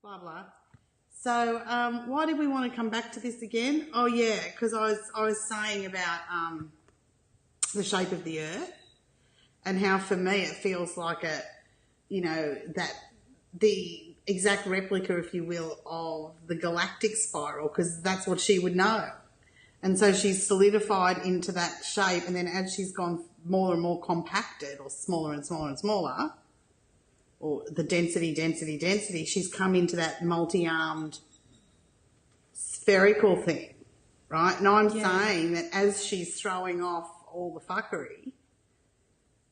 blah, blah. So why did we want to come back to this again? Oh, yeah, because I was saying about the shape of the Earth and how for me it feels like that the exact replica, if you will, of the galactic spiral, because that's what she would know. And so she's solidified into that shape, and then as she's gone more and more compacted, or smaller and smaller and smaller, or the density, she's come into that multi-armed spherical thing, right? And I'm saying that as she's throwing off all the fuckery,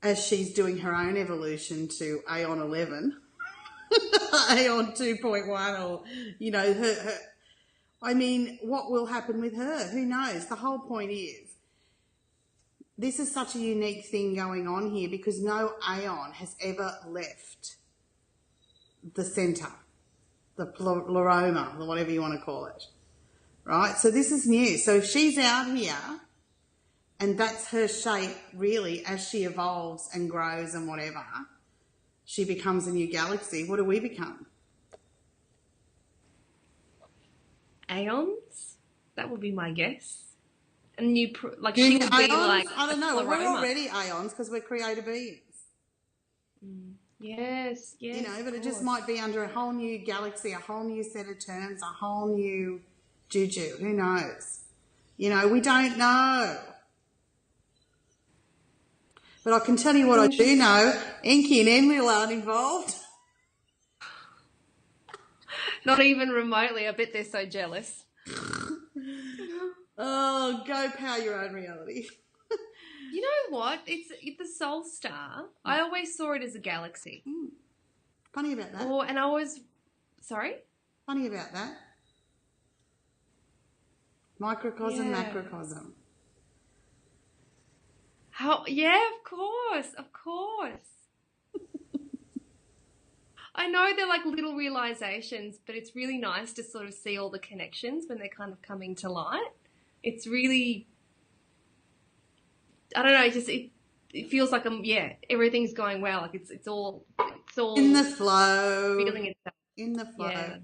as she's doing her own evolution to Aeon 11, Aeon 2.1, or, her I mean, what will happen with her? Who knows? The whole point is, this is such a unique thing going on here because no Aeon has ever left the centre, the Pleroma, or whatever you want to call it, right? So this is new. So if she's out here and that's her shape really as she evolves and grows and whatever, she becomes a new galaxy. What do we become? Aeons? That would be my guess. And she would be Aeons? like, I don't know. We're already Aeons because we're creator beings. Yes. But it just might be under a whole new galaxy, a whole new set of terms, a whole new juju. Who knows? We don't know. But I can tell you what I do know. Enki and Enlil aren't involved. Not even remotely. I bet they're so jealous. Oh, go power your own reality. You know what? It's the Soul Star. I always saw it as a galaxy. Funny about that. Sorry? Funny about that. Microcosm, macrocosm. How? Yeah, of course. I know they're like little realizations, but it's really nice to sort of see all the connections when they're kind of coming to light. It's really, I don't know, it feels like everything's going well. Like it's all in the flow. Feeling itself. In the flow.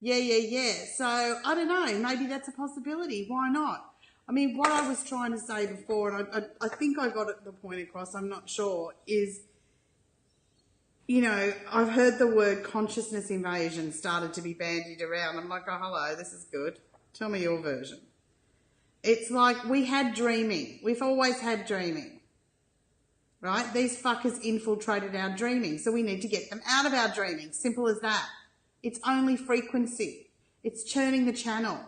Yeah. So I don't know, maybe that's a possibility. Why not? I mean, what I was trying to say before, and I think I got the point across, I'm not sure, is, I've heard the word consciousness invasion started to be bandied around. I'm like, oh, hello, this is good. Tell me your version. It's like we had dreaming. We've always had dreaming, right? These fuckers infiltrated our dreaming, so we need to get them out of our dreaming. Simple as that. It's only frequency. It's churning the channel.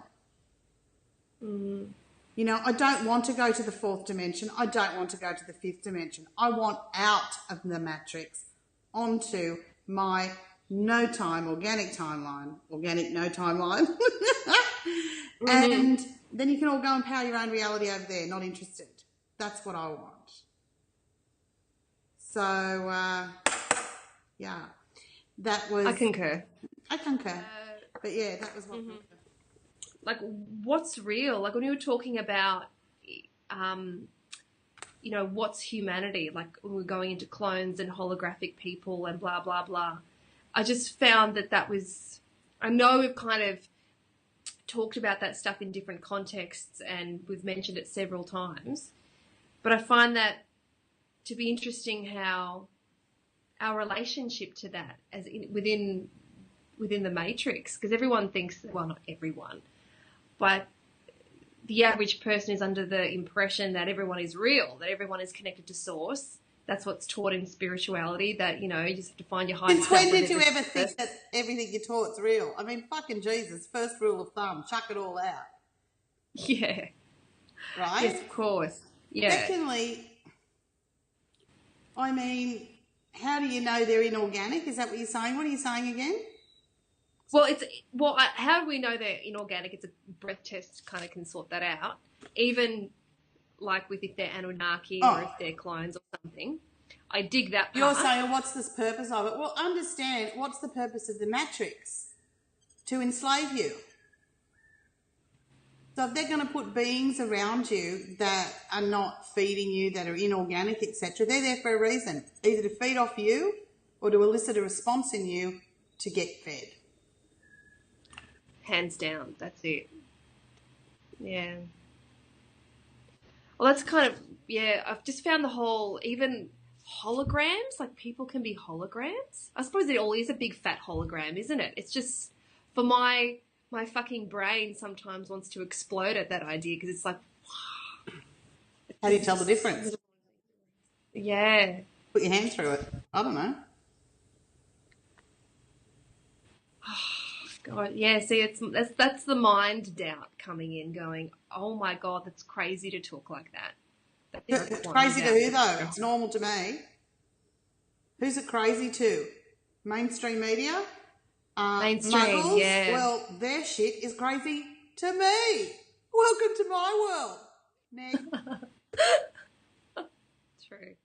I don't want to go to the fourth dimension. I don't want to go to the fifth dimension. I want out of the matrix onto my no-time organic timeline. Organic no-timeline. And then you can all go and power your own reality over there. Not interested. That's what I want. So, that was... I concur. But yeah, that was what... Like, what's real? Like, when you were talking about, what's humanity? Like, when we're going into clones and holographic people and blah, blah, blah. I just found that was... I know we've kind of talked about that stuff in different contexts and we've mentioned it several times. But I find that to be interesting how our relationship to that within the matrix, because everyone thinks, well, not everyone, but the average person is under the impression that everyone is real, that everyone is connected to source. That's what's taught in spirituality, that, you just have to find your higher self. Since when did you ever think that everything you're taught's real? I mean, fucking Jesus, first rule of thumb, chuck it all out. Yeah. Right? Yes, of course. Yeah. Secondly, I mean, how do you know they're inorganic? Is that what you're saying? What are you saying again? Well, how do we know they're inorganic? It's a breath test kind of can sort that out. Even like with if they're Anunnaki or if they're clones or something. I dig that part. You're saying, what's the purpose of it? Well, understand, what's the purpose of the matrix? To enslave you. So if they're going to put beings around you that are not feeding you, that are inorganic, etc., they're there for a reason, either to feed off you or to elicit a response in you to get fed. Hands down. That's it. Yeah. Well, that's kind of, yeah, I've just found the whole, even holograms, like people can be holograms. I suppose it all is a big fat hologram, isn't it? It's just, for my fucking brain sometimes wants to explode at that idea because it's like, How do you tell the difference? yeah. Put your hand through it. I don't know. God, yeah, see, that's the mind doubt coming in going, oh my God, that's crazy to talk like that. It's crazy to who, though? It's normal to me. Who's it crazy to? Mainstream media? Mainstream, Muggles? yeah. Well, their shit is crazy to me. Welcome to my world. Next. True.